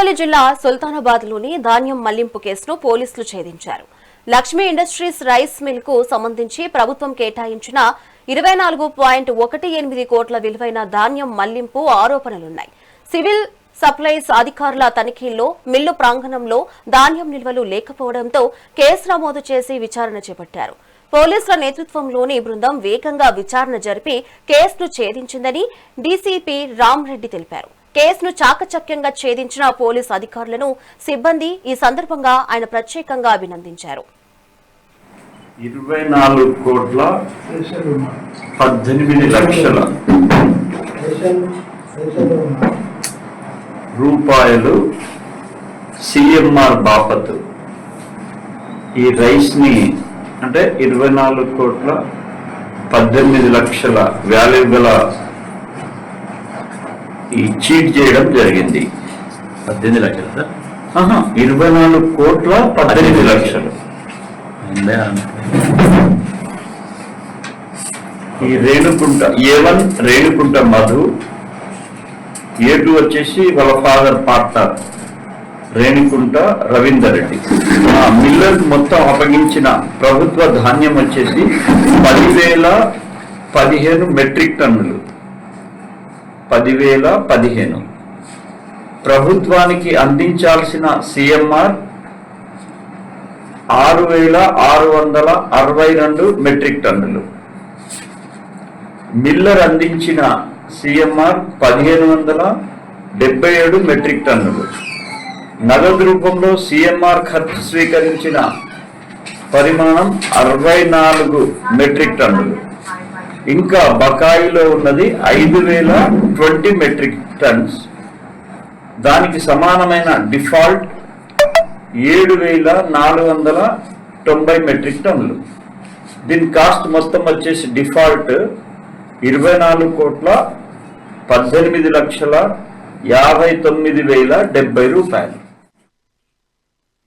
పెద్దపల్లి జిల్లా సుల్తానాబాద్లోని ధాన్యం మళ్లింపు కేసును పోలీసులు ఛేదించారు. లక్ష్మీ ఇండస్ట్రీస్ రైస్ మిల్ కు సంబంధించి ప్రభుత్వం కేటాయించిన 24.18 కోట్ల విలువైన ధాన్యం మళ్లింపు ఆరోపణలున్నాయి. సివిల్ సప్లైస్ అధికారుల తనిఖీల్లో మిల్లు ప్రాంగణంలో ధాన్యం నిల్వలు లేకపోవడంతో కేసు నమోదు చేసి విచారణ చేపట్టారు. పోలీసుల నేతృత్వంలోని బృందం వేగంగా విచారణ జరిపి కేసును ఛేదించిందని డీసీపీ రామ్రెడ్డి తెలిపారు. కేసును చాకచక్యంగా ఛేదించిన పోలీసు అధికారులను సిబ్బంది ఈ సందర్భంగా ఆయన ప్రత్యేకంగా అభినందించారు. 24 కోట్ల 18 లక్షల రూపాయలు సిఎంఆర్ బాపత్ ఈ రైస్ ని అంటే 24 కోట్ల 18 లక్షల వాల్యూ గల ఈ చీట్ చేయడం జరిగింది. 18 లక్షలు సార్. 24 కోట్ల 18 లక్షలు. ఈ రేణుకుంట A1 రేణుకుంట మధు, A2 వచ్చేసి వాళ్ళ father partner Renukunta Ravinder Reddy. Miller మొత్తం అప్పగించిన ప్రభుత్వ ధాన్యం వచ్చేసి 10,015 మెట్రిక్ టన్నులు. 10,015 ప్రభుత్వానికి అందించాల్సిన సిఎంఆర్ 6,662 మెట్రిక్ టన్నులు. మిల్లర్ అందించిన సిఎంఆర్ 1,577 మెట్రిక్ టన్నులు. నగదు రూపంలో సిఎంఆర్ ఖర్చు స్వీకరించిన పరిమాణం 64 మెట్రిక్ టన్నులు. ఇంకా బకాయిలో ఉన్నది 5,020 మెట్రిక్ టన్స్. దానికి సమానమైన డిఫాల్ట్ 7,490 మెట్రిక్ టన్నులు. దీని కాస్ట్ మొత్తం వచ్చేసి డిఫాల్ట్ 24 కోట్ల 18 లక్షల 59,070 రూపాయలు.